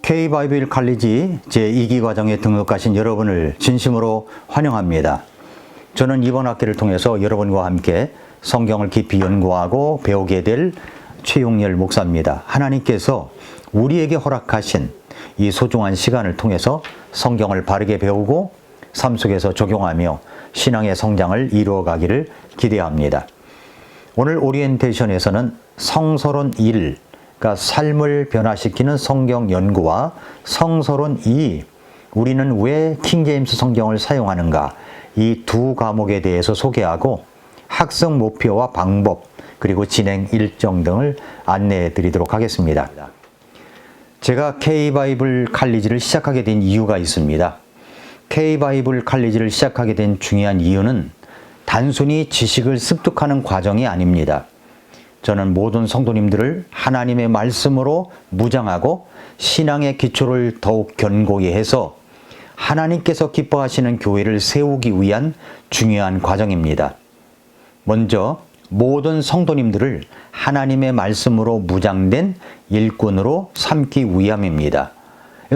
K-바이블 칼리지 제2기 과정에 등록하신 여러분을 진심으로 환영합니다. 저는 이번 학기를 통해서 여러분과 함께 성경을 깊이 연구하고 배우게 될 최용렬 목사입니다. 하나님께서 우리에게 허락하신 이 소중한 시간을 통해서 성경을 바르게 배우고 삶 속에서 적용하며 신앙의 성장을 이루어가기를 기대합니다. 오늘 오리엔테이션에서는 성서론 1, 그러니까 삶을 변화시키는 성경 연구와 성서론 2, 우리는 왜 킹제임스 성경을 사용하는가, 이 두 과목에 대해서 소개하고 학습 목표와 방법 그리고 진행 일정 등을 안내해 드리도록 하겠습니다. 제가 K-바이블 칼리지를 시작하게 된 이유가 있습니다. K-바이블 칼리지를 시작하게 된 중요한 이유는 단순히 지식을 습득하는 과정이 아닙니다. 저는 모든 성도님들을 하나님의 말씀으로 무장하고 신앙의 기초를 더욱 견고히 해서 하나님께서 기뻐하시는 교회를 세우기 위한 중요한 과정입니다. 먼저 모든 성도님들을 하나님의 말씀으로 무장된 일꾼으로 삼기 위함입니다.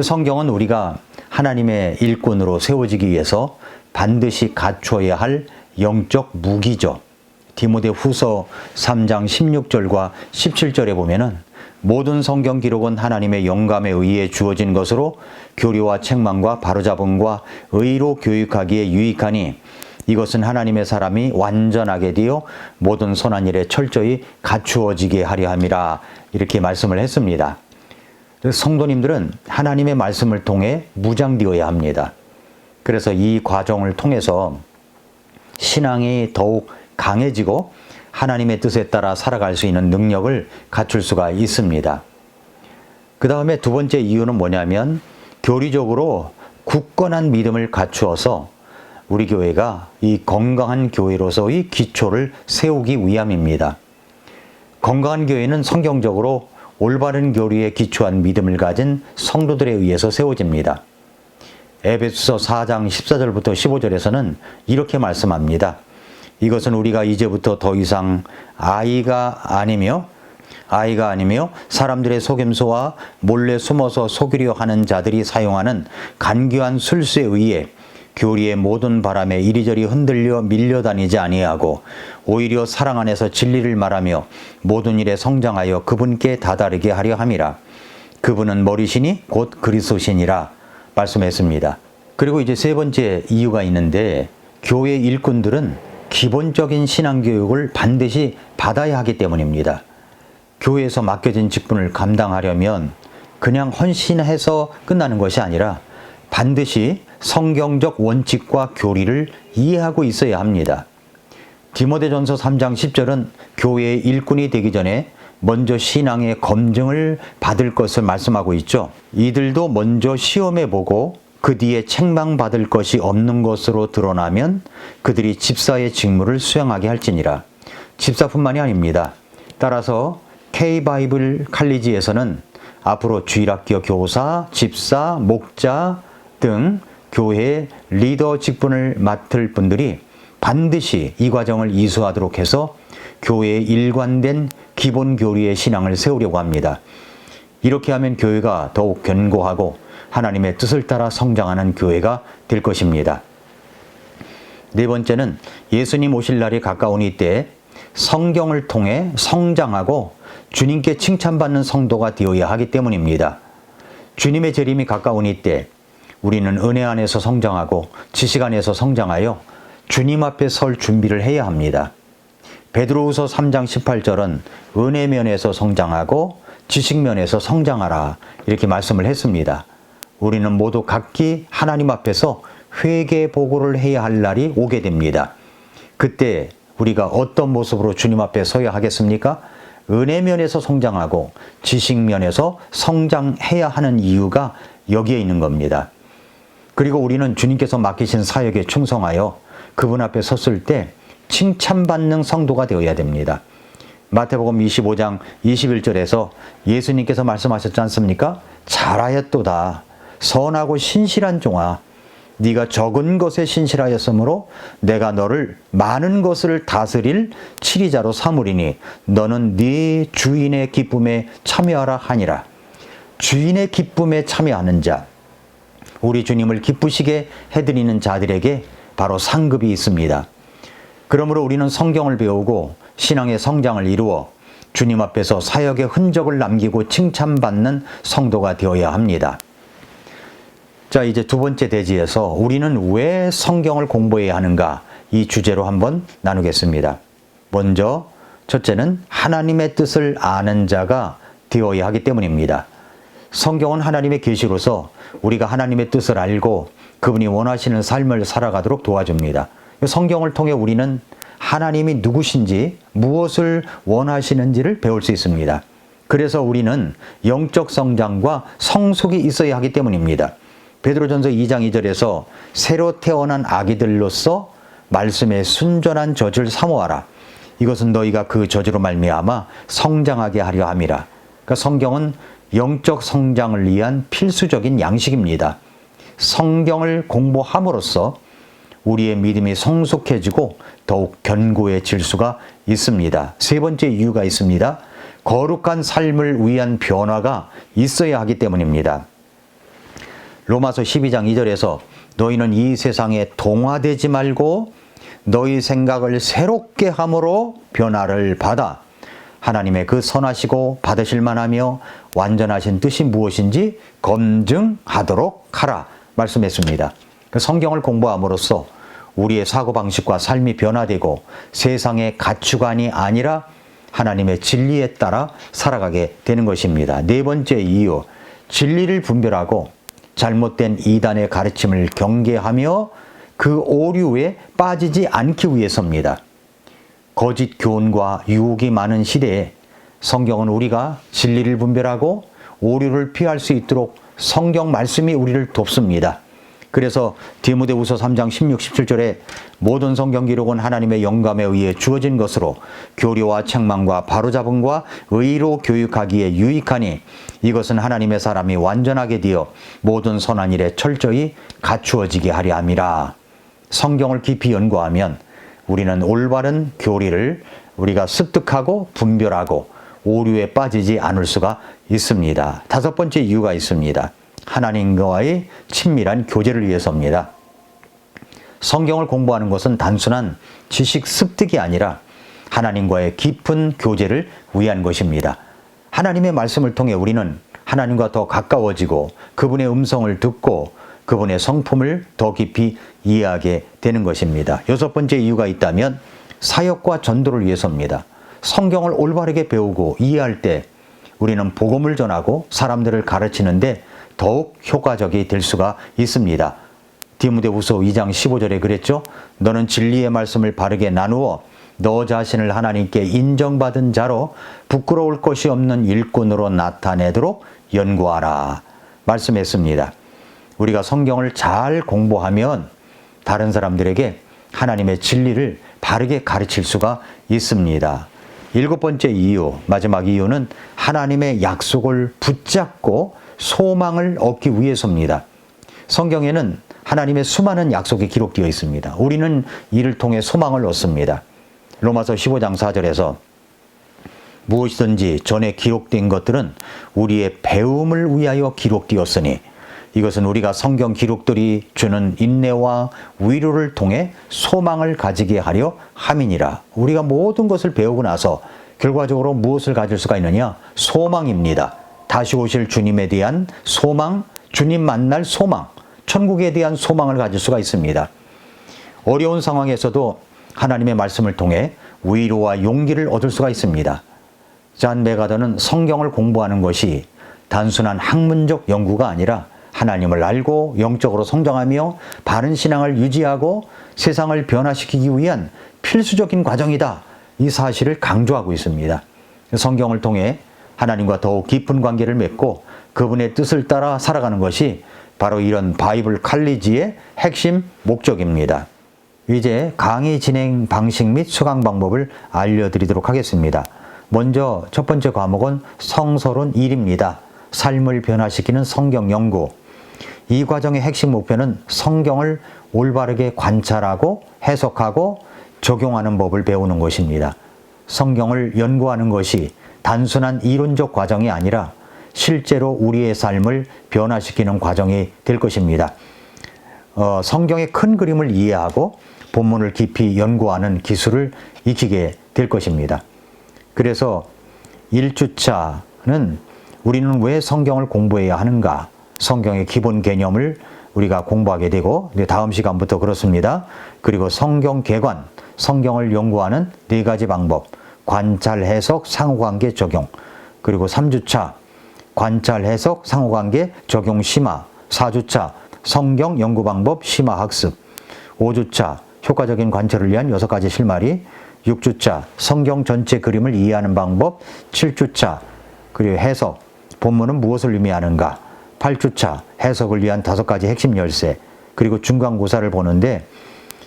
성경은 우리가 하나님의 일꾼으로 세워지기 위해서 반드시 갖추어야 할 영적 무기죠. 디모데후서 3장 16절과 17절에 보면은 모든 성경 기록은 하나님의 영감에 의해 주어진 것으로 교리와 책망과 바로잡음과 의로 교육하기에 유익하니 이것은 하나님의 사람이 완전하게 되어 모든 선한 일에 철저히 갖추어지게 하려 함이라, 이렇게 말씀을 했습니다. 성도님들은 하나님의 말씀을 통해 무장되어야 합니다. 그래서 이 과정을 통해서 신앙이 더욱 강해지고 하나님의 뜻에 따라 살아갈 수 있는 능력을 갖출 수가 있습니다. 그 다음에 두 번째 이유는 뭐냐면 교리적으로 굳건한 믿음을 갖추어서 우리 교회가 이 건강한 교회로서의 기초를 세우기 위함입니다. 건강한 교회는 성경적으로 올바른 교리에 기초한 믿음을 가진 성도들에 의해서 세워집니다. 에베소서 4장 14절부터 15절에서는 이렇게 말씀합니다. 이것은 우리가 이제부터 더 이상 아이가 아니며 사람들의 속임수와 몰래 숨어서 속이려 하는 자들이 사용하는 간교한 술수에 의해 교리의 모든 바람에 이리저리 흔들려 밀려다니지 아니하고 오히려 사랑 안에서 진리를 말하며 모든 일에 성장하여 그분께 다다르게 하려 함이라. 그분은 머리시니 곧 그리스도시니라 말씀했습니다. 그리고 이제 세 번째 이유가 있는데, 교회 일꾼들은 기본적인 신앙교육을 반드시 받아야 하기 때문입니다. 교회에서 맡겨진 직분을 감당하려면 그냥 헌신해서 끝나는 것이 아니라 반드시 성경적 원칙과 교리를 이해하고 있어야 합니다. 디모데전서 3장 10절은 교회의 일꾼이 되기 전에 먼저 신앙의 검증을 받을 것을 말씀하고 있죠. 이들도 먼저 시험해 보고 그 뒤에 책망받을 것이 없는 것으로 드러나면 그들이 집사의 직무를 수행하게 할지니라. 집사뿐만이 아닙니다. 따라서 K-바이블 칼리지에서는 앞으로 주일학교 교사, 집사, 목자 등 교회의 리더 직분을 맡을 분들이 반드시 이 과정을 이수하도록 해서 교회의 일관된 기본 교리의 신앙을 세우려고 합니다. 이렇게 하면 교회가 더욱 견고하고 하나님의 뜻을 따라 성장하는 교회가 될 것입니다. 네 번째는 예수님 오실 날이 가까우니 때 성경을 통해 성장하고 주님께 칭찬받는 성도가 되어야 하기 때문입니다. 주님의 재림이 가까우니 때 우리는 은혜 안에서 성장하고 지식 안에서 성장하여 주님 앞에 설 준비를 해야 합니다. 베드로후서 3장 18절은 은혜면에서 성장하고 지식면에서 성장하라, 이렇게 말씀을 했습니다. 우리는 모두 각기 하나님 앞에서 회개 보고를 해야 할 날이 오게 됩니다. 그때 우리가 어떤 모습으로 주님 앞에 서야 하겠습니까? 은혜면에서 성장하고 지식면에서 성장해야 하는 이유가 여기에 있는 겁니다. 그리고 우리는 주님께서 맡기신 사역에 충성하여 그분 앞에 섰을 때 칭찬받는 성도가 되어야 됩니다. 마태복음 25장 21절에서 예수님께서 말씀하셨지 않습니까? 잘하였도다. 선하고 신실한 종아, 네가 적은 것에 신실하였으므로 내가 너를 많은 것을 다스릴 치리자로 삼으리니 너는 네 주인의 기쁨에 참여하라 하니라. 주인의 기쁨에 참여하는 자, 우리 주님을 기쁘시게 해드리는 자들에게 바로 상급이 있습니다. 그러므로 우리는 성경을 배우고 신앙의 성장을 이루어 주님 앞에서 사역의 흔적을 남기고 칭찬받는 성도가 되어야 합니다. 자, 이제 두 번째 대지에서 우리는 왜 성경을 공부해야 하는가, 이 주제로 한번 나누겠습니다. 먼저 첫째는 하나님의 뜻을 아는 자가 되어야 하기 때문입니다. 성경은 하나님의 계시로서 우리가 하나님의 뜻을 알고 그분이 원하시는 삶을 살아가도록 도와줍니다. 성경을 통해 우리는 하나님이 누구신지, 무엇을 원하시는지를 배울 수 있습니다. 그래서 우리는 영적 성장과 성숙이 있어야 하기 때문입니다. 베드로전서 2장 2절에서 새로 태어난 아기들로서 말씀에 순전한 젖을 사모하라. 이것은 너희가 그 젖으로 말미암아 성장하게 하려 함이라. 그러니까 성경은 영적 성장을 위한 필수적인 양식입니다. 성경을 공부함으로써 우리의 믿음이 성숙해지고 더욱 견고해질 수가 있습니다. 세 번째 이유가 있습니다. 거룩한 삶을 위한 변화가 있어야 하기 때문입니다. 로마서 12장 2절에서 너희는 이 세상에 동화되지 말고 너희 생각을 새롭게 함으로 변화를 받아 하나님의 그 선하시고 받으실 만하며 완전하신 뜻이 무엇인지 검증하도록 하라 말씀했습니다. 성경을 공부함으로써 우리의 사고방식과 삶이 변화되고 세상의 가치관이 아니라 하나님의 진리에 따라 살아가게 되는 것입니다. 네 번째 이유, 진리를 분별하고 잘못된 이단의 가르침을 경계하며 그 오류에 빠지지 않기 위해서입니다. 거짓 교훈과 유혹이 많은 시대에 성경은 우리가 진리를 분별하고 오류를 피할 수 있도록 성경 말씀이 우리를 돕습니다. 그래서 디모데후서 3장 16, 17절에 모든 성경 기록은 하나님의 영감에 의해 주어진 것으로 교리와 책망과 바로잡음과 의로 교육하기에 유익하니 이것은 하나님의 사람이 완전하게 되어 모든 선한 일에 철저히 갖추어지게 하려 함이라. 성경을 깊이 연구하면 우리는 올바른 교리를 우리가 습득하고 분별하고 오류에 빠지지 않을 수가 있습니다. 다섯 번째 이유가 있습니다. 하나님과의 친밀한 교제를 위해서입니다. 성경을 공부하는 것은 단순한 지식 습득이 아니라 하나님과의 깊은 교제를 위한 것입니다. 하나님의 말씀을 통해 우리는 하나님과 더 가까워지고 그분의 음성을 듣고 그분의 성품을 더 깊이 이해하게 되는 것입니다. 여섯 번째 이유가 있다면 사역과 전도를 위해서입니다. 성경을 올바르게 배우고 이해할 때 우리는 복음을 전하고 사람들을 가르치는데 더욱 효과적이 될 수가 있습니다. 디모데후서 2장 15절에 그랬죠. 너는 진리의 말씀을 바르게 나누어 너 자신을 하나님께 인정받은 자로 부끄러울 것이 없는 일꾼으로 나타내도록 연구하라 말씀했습니다. 우리가 성경을 잘 공부하면 다른 사람들에게 하나님의 진리를 바르게 가르칠 수가 있습니다. 일곱 번째 이유, 마지막 이유는 하나님의 약속을 붙잡고 소망을 얻기 위해서입니다. 성경에는 하나님의 수많은 약속이 기록되어 있습니다. 우리는 이를 통해 소망을 얻습니다. 로마서 15장 4절에서 무엇이든지 전에 기록된 것들은 우리의 배움을 위하여 기록되었으니 이것은 우리가 성경 기록들이 주는 인내와 위로를 통해 소망을 가지게 하려 함이니라. 우리가 모든 것을 배우고 나서 결과적으로 무엇을 가질 수가 있느냐? 소망입니다. 다시 오실 주님에 대한 소망, 주님 만날 소망, 천국에 대한 소망을 가질 수가 있습니다. 어려운 상황에서도 하나님의 말씀을 통해 위로와 용기를 얻을 수가 있습니다. 잔 메가더는 성경을 공부하는 것이 단순한 학문적 연구가 아니라 하나님을 알고 영적으로 성장하며 바른 신앙을 유지하고 세상을 변화시키기 위한 필수적인 과정이다. 이 사실을 강조하고 있습니다. 성경을 통해 하나님과 더욱 깊은 관계를 맺고 그분의 뜻을 따라 살아가는 것이 바로 이런 바이블 칼리지의 핵심 목적입니다. 이제 강의 진행 방식 및 수강 방법을 알려드리도록 하겠습니다. 먼저 첫 번째 과목은 성서론 1입니다. 삶을 변화시키는 성경 연구. 이 과정의 핵심 목표는 성경을 올바르게 관찰하고 해석하고 적용하는 법을 배우는 것입니다. 성경을 연구하는 것이 단순한 이론적 과정이 아니라 실제로 우리의 삶을 변화시키는 과정이 될 것입니다. 성경의 큰 그림을 이해하고 본문을 깊이 연구하는 기술을 익히게 될 것입니다. 그래서 1주차는 우리는 왜 성경을 공부해야 하는가? 성경의 기본 개념을 우리가 공부하게 되고, 다음 시간부터 그렇습니다. 그리고 성경 개관, 성경을 연구하는 4가지 방법, 관찰, 해석, 상호관계, 적용. 그리고 3주차, 관찰, 해석, 상호관계, 적용, 심화. 4주차, 성경 연구 방법, 심화 학습. 5주차, 효과적인 관찰을 위한 6가지 실마리. 6주차, 성경 전체 그림을 이해하는 방법. 7주차, 그리고 해석, 본문은 무엇을 의미하는가. 8주차, 해석을 위한 5가지 핵심 열쇠. 그리고 중간고사를 보는데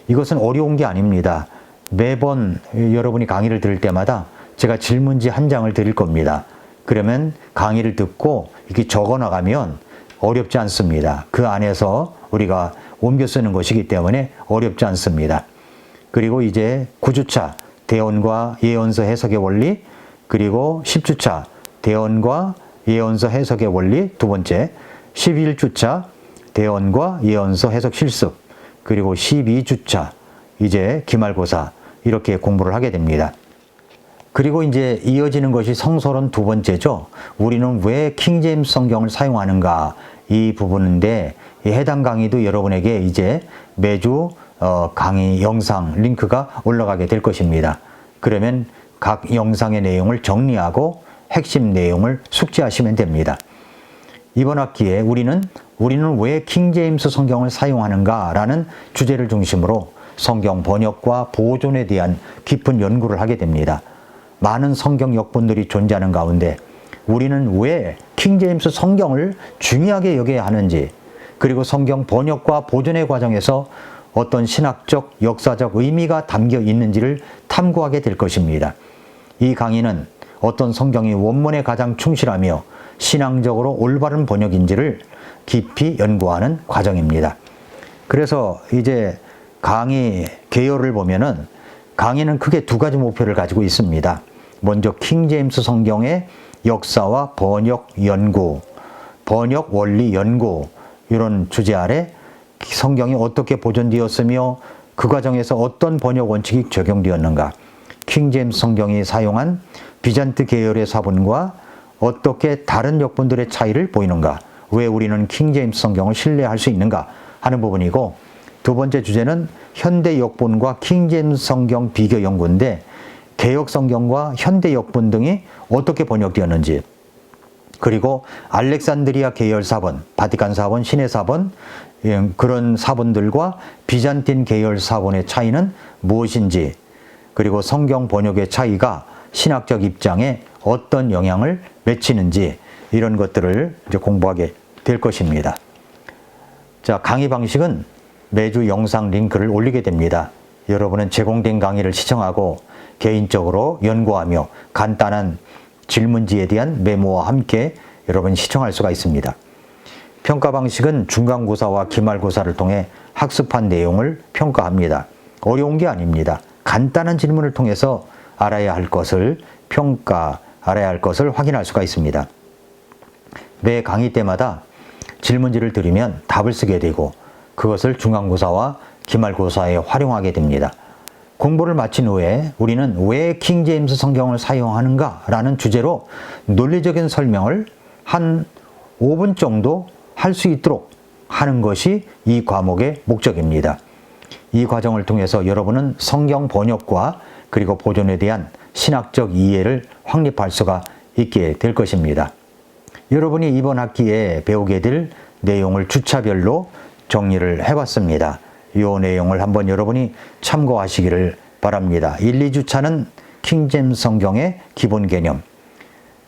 이것은 어려운 게 아닙니다. 매번 여러분이 강의를 들을 때마다 제가 질문지 한 장을 드릴 겁니다. 그러면 강의를 듣고 이렇게 적어 나가면 어렵지 않습니다. 그 안에서 우리가 옮겨 쓰는 것이기 때문에 어렵지 않습니다. 그리고 이제 9주차, 대언과 예언서 해석의 원리. 그리고 10주차, 대언과 예언서 해석의 원리. 2번째, 11주차, 대언과 예언서 해석 실습. 그리고 12주차, 이제 기말고사. 이렇게 공부를 하게 됩니다. 그리고 이제 이어지는 것이 성서론 2번째죠. 우리는 왜 킹제임스 성경을 사용하는가, 이 부분인데, 해당 강의도 여러분에게 이제 매주 강의 영상 링크가 올라가게 될 것입니다. 그러면 각 영상의 내용을 정리하고 핵심 내용을 숙지하시면 됩니다. 이번 학기에 우리는 왜 킹제임스 성경을 사용하는가 라는 주제를 중심으로 성경 번역과 보존에 대한 깊은 연구를 하게 됩니다. 많은 성경 역본들이 존재하는 가운데 우리는 왜 킹제임스 성경을 중요하게 여겨야 하는지, 그리고 성경 번역과 보존의 과정에서 어떤 신학적, 역사적 의미가 담겨 있는지를 탐구하게 될 것입니다. 이 강의는 어떤 성경이 원문에 가장 충실하며 신앙적으로 올바른 번역인지를 깊이 연구하는 과정입니다. 그래서 이제 강의 계열을 보면은 강의는 크게 2가지 목표를 가지고 있습니다. 먼저 킹제임스 성경의 역사와 번역 연구, 번역 원리 연구, 이런 주제 아래 성경이 어떻게 보존되었으며 그 과정에서 어떤 번역 원칙이 적용되었는가, 킹제임스 성경이 사용한 비잔트 계열의 사본과 어떻게 다른 역본들의 차이를 보이는가, 왜 우리는 킹제임스 성경을 신뢰할 수 있는가 하는 부분이고, 2번째 주제는 현대 역본과 킹제임스 성경 비교 연구인데 개역 성경과 현대 역본 등이 어떻게 번역되었는지, 그리고 알렉산드리아 계열 사본, 바티칸 사본, 신해 사본, 그런 사본들과 비잔틴 계열 사본의 차이는 무엇인지, 그리고 성경 번역의 차이가 신학적 입장에 어떤 영향을 미치는지, 이런 것들을 이제 공부하게 될 것입니다. 자, 강의 방식은 매주 영상 링크를 올리게 됩니다. 여러분은 제공된 강의를 시청하고 개인적으로 연구하며 간단한 질문지에 대한 메모와 함께 여러분이 시청할 수가 있습니다. 평가 방식은 중간고사와 기말고사를 통해 학습한 내용을 평가합니다. 어려운 게 아닙니다. 간단한 질문을 통해서 알아야 할 것을 알아야 할 것을 확인할 수가 있습니다. 매 강의 때마다 질문지를 드리면 답을 쓰게 되고 그것을 중간고사와 기말고사에 활용하게 됩니다. 공부를 마친 후에 우리는 왜 킹제임스 성경을 사용하는가 라는 주제로 논리적인 설명을 한 5분 정도 할 수 있도록 하는 것이 이 과목의 목적입니다. 이 과정을 통해서 여러분은 성경 번역과 그리고 보존에 대한 신학적 이해를 확립할 수가 있게 될 것입니다. 여러분이 이번 학기에 배우게 될 내용을 주차별로 정리를 해봤습니다. 이 내용을 한번 여러분이 참고하시기를 바랍니다. 1, 2주차는 킹제임스 성경의 기본 개념,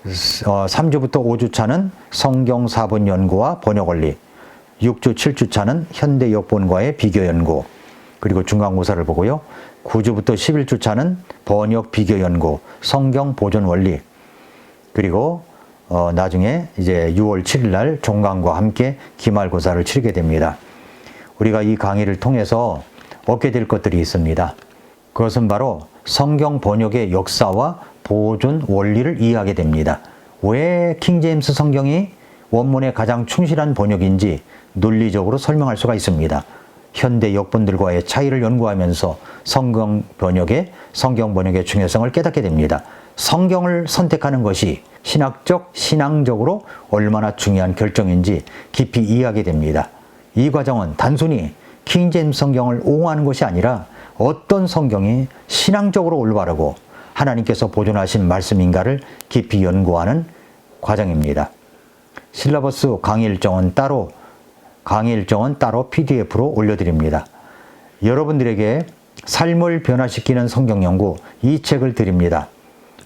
3주부터 5주차는 성경 사본 연구와 번역 원리, 6주, 7주차는 현대 역본과의 비교 연구, 그리고 중간고사를 보고요. 9주부터 11주차는 번역 비교 연구, 성경 보존 원리, 그리고 나중에 이제 6월 7일 날 종강과 함께 기말고사를 치르게 됩니다. 우리가 이 강의를 통해서 얻게 될 것들이 있습니다. 그것은 바로 성경 번역의 역사와 보존 원리를 이해하게 됩니다. 왜 킹제임스 성경이 원문에 가장 충실한 번역인지 논리적으로 설명할 수가 있습니다. 현대 역본들과의 차이를 연구하면서 성경 번역의 중요성을 깨닫게 됩니다. 성경을 선택하는 것이 신앙적으로 얼마나 중요한 결정인지 깊이 이해하게 됩니다. 이 과정은 단순히 킹제임스 성경을 옹호하는 것이 아니라 어떤 성경이 신앙적으로 올바르고 하나님께서 보존하신 말씀인가를 깊이 연구하는 과정입니다. 실러버스 강의 일정은 따로 PDF로 올려드립니다. 여러분들에게 삶을 변화시키는 성경 연구 이 책을 드립니다.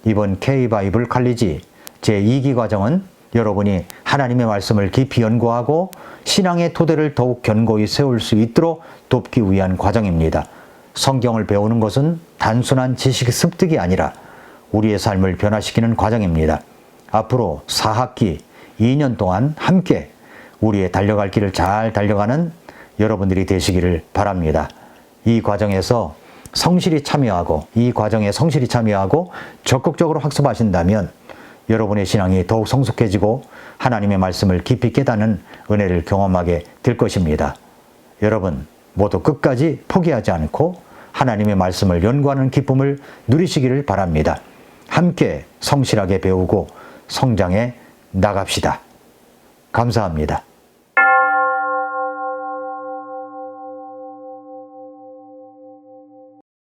이번 K-바이블 칼리지 제2기 과정은 여러분이 하나님의 말씀을 깊이 연구하고 신앙의 토대를 더욱 견고히 세울 수 있도록 돕기 위한 과정입니다. 성경을 배우는 것은 단순한 지식 습득이 아니라 우리의 삶을 변화시키는 과정입니다. 앞으로 4학기 2년 동안 함께 우리의 달려갈 길을 잘 달려가는 여러분들이 되시기를 바랍니다. 이 과정에 성실히 참여하고 적극적으로 학습하신다면 여러분의 신앙이 더욱 성숙해지고 하나님의 말씀을 깊이 깨닫는 은혜를 경험하게 될 것입니다. 여러분 모두 끝까지 포기하지 않고 하나님의 말씀을 연구하는 기쁨을 누리시기를 바랍니다. 함께 성실하게 배우고 성장해 나갑시다. 감사합니다.